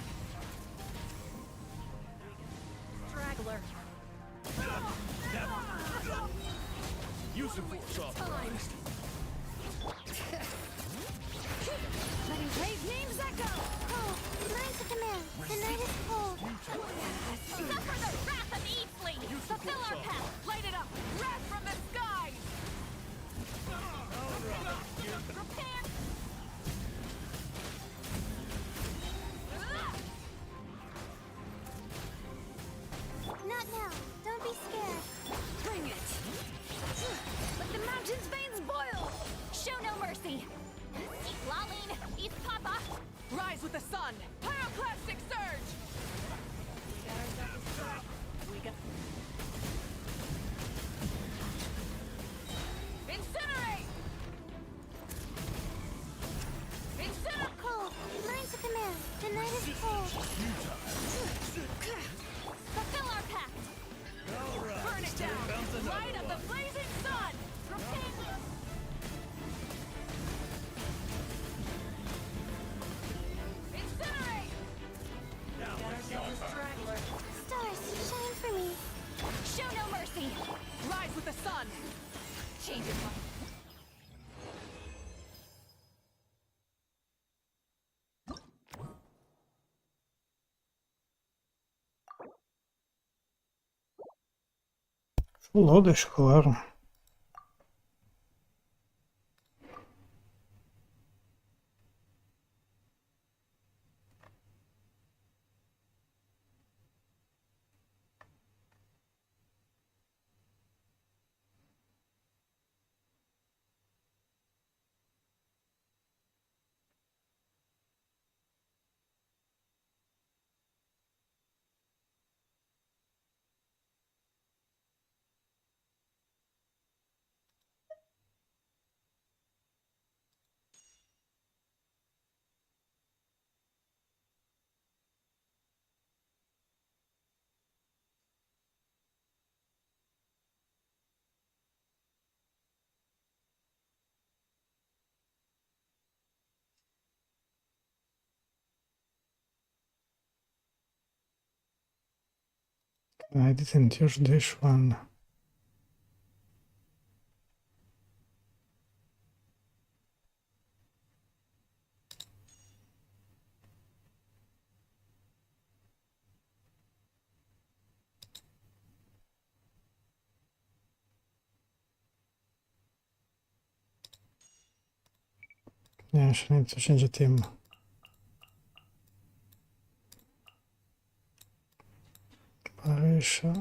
Straggler! Use the force off. Letting brave names echo. Oh, mine's a command. The night is cold. Suffer the wrath of Eastling! Fulfill our path! Light it up! Wrath from the skies! Prepare! Not now. Don't be scared. Bring it! Let the mountain's veins boil. Show no mercy! Laline, East Papa! Rise with the sun! Pyroclastic surge! Incinerate! Incinerate! Cold. Mine's a command. The night is cold. Fulfill our pact! Burn it down! Light of the blazing sun! Prepare! Incinerate! Straggler! Stars, shine for me. Show no mercy! Rise with the sun! Change your mind. Лодиш, claro. I didn't use this one. Yeah, I need to change the theme. Parisha.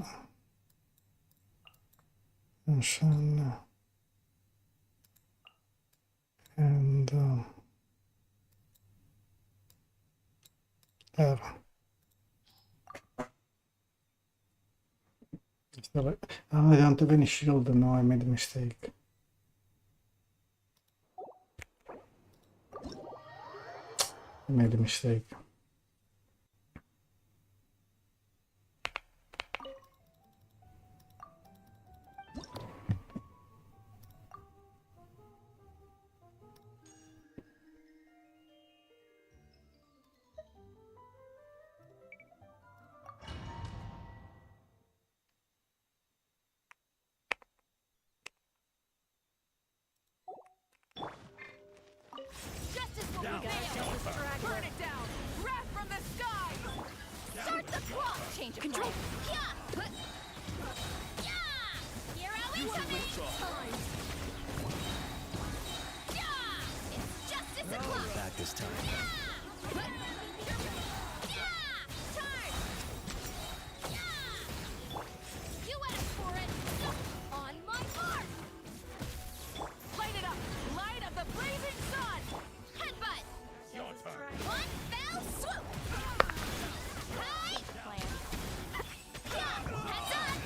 And R. I don't have any shield. No, I made a mistake. I made a mistake. Justice will prevail! Burn it down! Control. Yeah. Hero incoming! Yeah! It's justice o'clock! Back this time. You asked for it! On my mark! Light it up! Light of the blazing sun! Headbutt! Your turn. One fell swoop! Hi! Plan. Yeah! Heads up!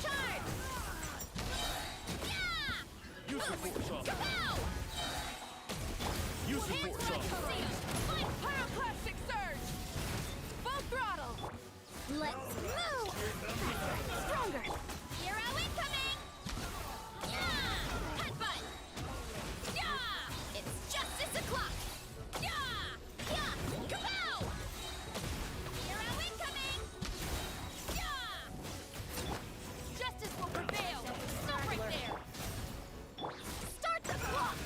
Charge! Yeah! Use your force off. Kapow! Use your force off. Pyroclastic surge! Full throttle! Let's move! Stronger! Hero incoming! Yeah! Headbutt! Yeah! It's justice o'clock! Yeah! Yeah! Kapow! Hero incoming! Yeah! Justice will prevail! Stop right there! Start the clock!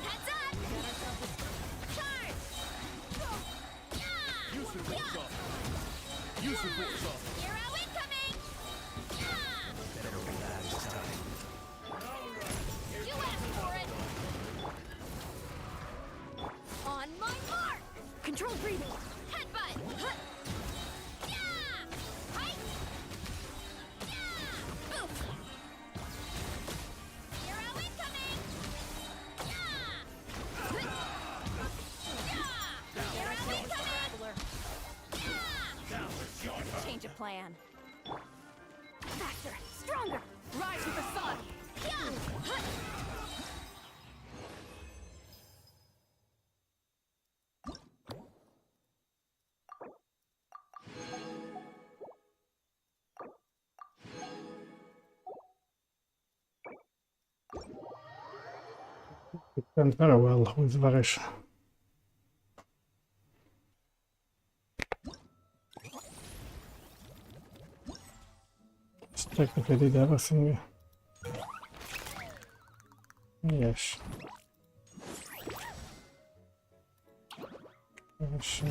Heads up! Charge! Yeah! Use your force Yeah! off. Use your force off. Hero incoming! Yeah! Better back this time. You asked for it! On my mark! Control breathing. Headbutt! Yeah! Height! Yeah! Oof! Hero incoming! Yeah! Yeah! Hero incoming! Yeah! Change of plan. Faster! Stronger! Rise with the sun! Yeah! It went very well with Varish. Technically did everything. Yes. Yes.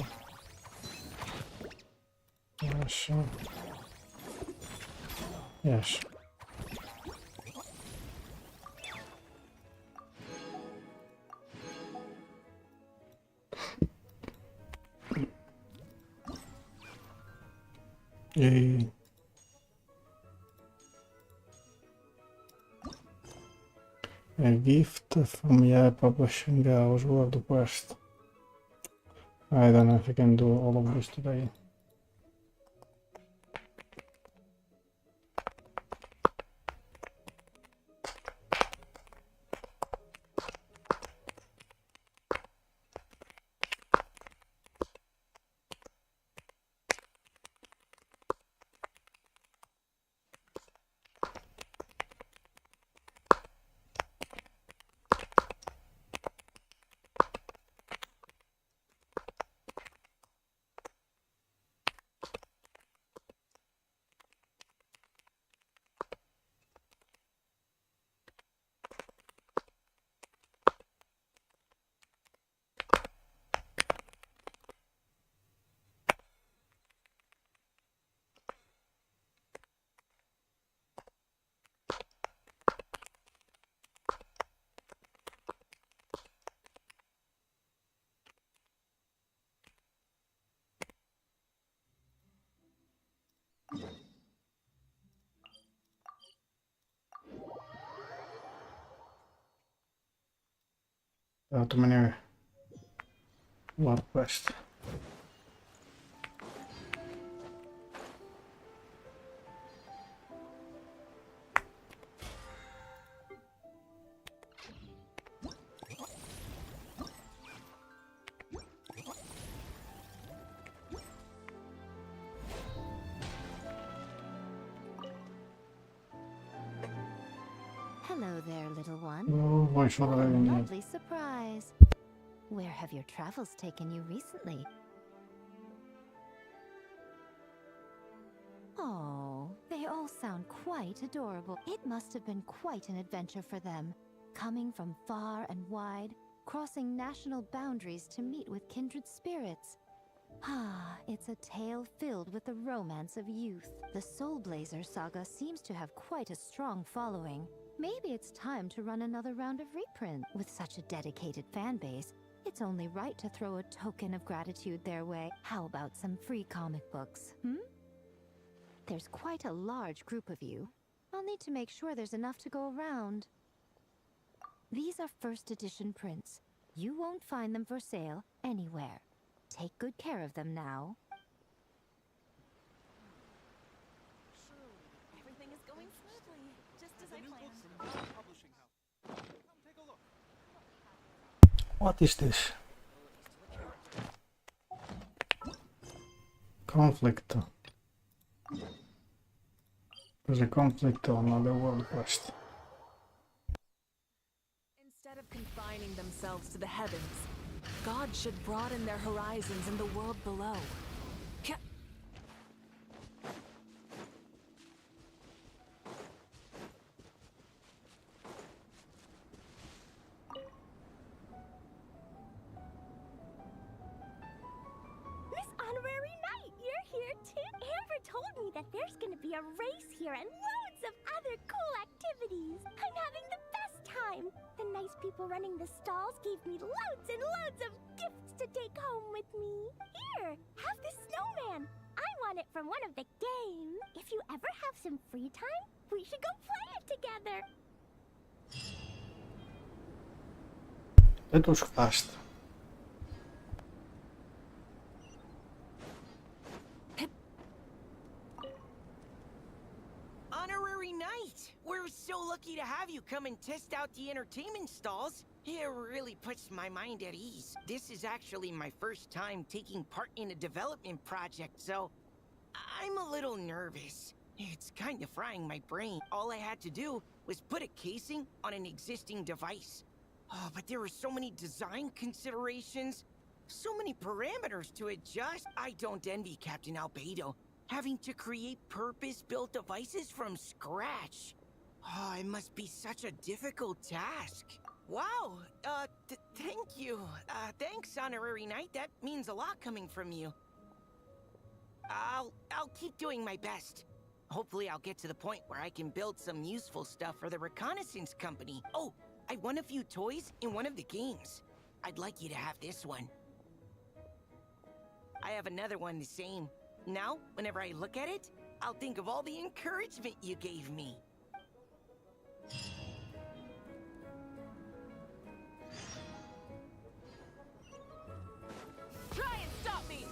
Yes. Yes. Yay. A gift from Yaya Publishing House, World of West. I don't know if I can do all of this today. Too many World Quest. Hello there, little one. Oh, why should What I a need? lovely surprise. Where have your travels taken you recently? Oh, they all sound quite adorable. It must have been quite an adventure for them, coming from far and wide, crossing national boundaries to meet with kindred spirits. Ah, it's a tale filled with the romance of youth. The Soulblazers saga seems to have quite a strong following. Maybe it's time to run another round of reprint. With such a dedicated fan base, it's only right to throw a token of gratitude their way. How about some free comic books, There's quite a large group of you. I'll need to make sure there's enough to go around. These are first edition prints. You won't find them for sale anywhere. Take good care of them now. Everything is going smoothly, just as I planned. What is this? Conflict. There's a conflict on another world quest. Instead of confining themselves to the heavens, God should broaden their horizons in the world below. Miss Honorary Knight, you're here too? Amber told me that there's gonna be a race here and loads of other cool activities. I'm having the best time. The nice people running the stalls gave me loads and loads of gifts to take home with me. Here, have this snowman. I want it from one of the games. If you ever have some free time, we should go play it together. Δεν τους χτάστε. Honorary Knight! We're so lucky to have you come and test out the entertainment stalls. It really puts my mind at ease. This is actually my first time taking part in a development project, so I'm a little nervous. It's kind of frying my brain. All I had to do was put a casing on an existing device. Oh, but there were so many design considerations, so many parameters to adjust. I don't envy Captain Albedo, having to create purpose-built devices from scratch. Oh, it must be such a difficult task. Wow, thank you. Thanks, Honorary Knight. That means a lot coming from you. I'll keep doing my best. Hopefully I'll get to the point where I can build some useful stuff for the reconnaissance company. Oh, I won a few toys in one of the games. I'd like you to have this one. I have another one the same. Now, whenever I look at it, I'll think of all the encouragement you gave me. Try and stop me!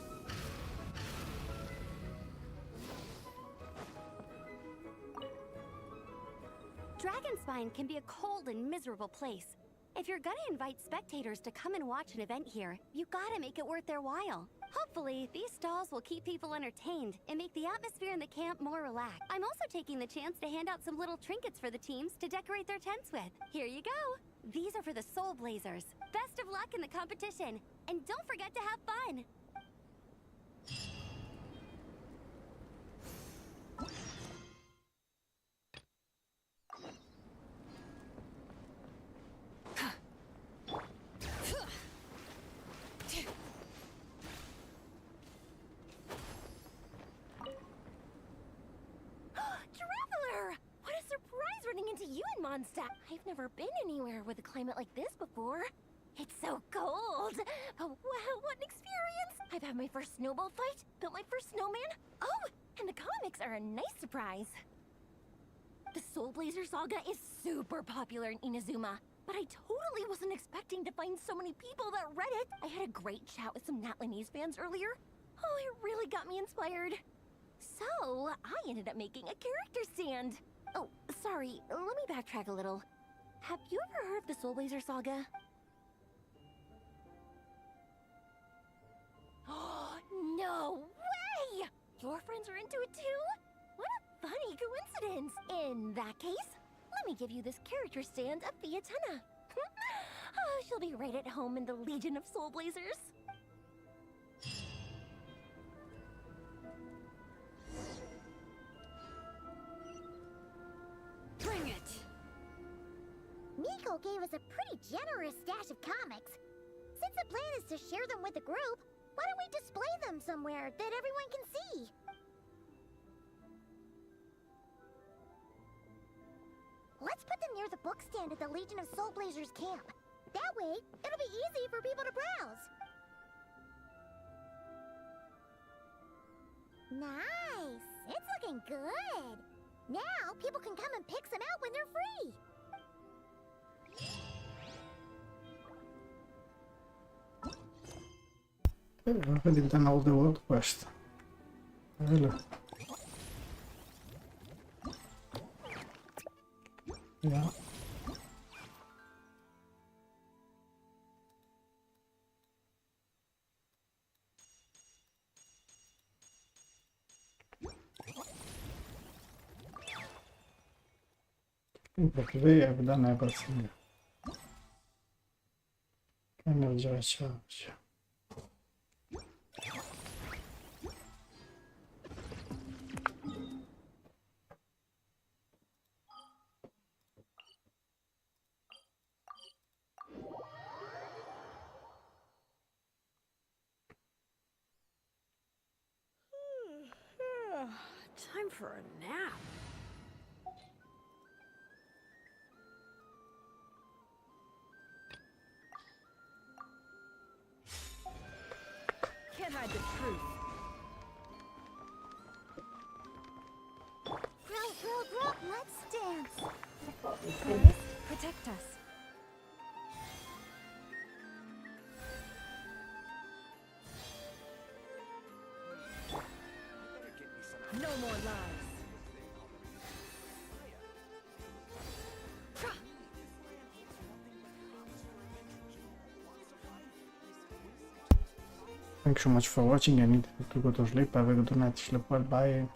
Dragonspine can be a cold and miserable place. If you're gonna invite spectators to come and watch an event here, you gotta make it worth their while. Hopefully, these stalls will keep people entertained and make the atmosphere in the camp more relaxed. I'm also taking the chance to hand out some little trinkets for the teams to decorate their tents with. Here you go! These are for the Soulblazers. Best of luck in the competition, and don't forget to have fun! You in Mondstadt. I've never been anywhere with a climate like this before. It's so cold. But wow, what an experience! I've had my first snowball fight, built my first snowman. Oh, and the comics are a nice surprise. The Soulblazer saga is super popular in Inazuma, but I totally wasn't expecting to find so many people that read it. I had a great chat with some Natlanese fans earlier. Oh, it really got me inspired. So, I ended up making a character stand. Oh, sorry, let me backtrack a little. Have you ever heard of the Soulblazer saga? Oh, no way! Your friends are into it too? What a funny coincidence! In that case, let me give you this character stand of Fiatena. Oh, she'll be right at home in the Legion of Soulblazers. Bring it! Miko gave us a pretty generous stash of comics. Since the plan is to share them with the group, Why don't we display them somewhere that everyone can see? Let's put them near the book stand at the Legion of Soulblazers camp. That way, it'll be easy for people to browse. Nice! It's looking good! Now, people can come and pick some out when they're free! I've already done all the world quest. Really? Yeah. But today I've done everything. Energy charge. Time for a nap. Can't hide the truth. Grow, let's dance! Earth, protect us. No more lies. Thanks so much for watching. I need to go to sleep. Have a good night. Sleep well. Bye.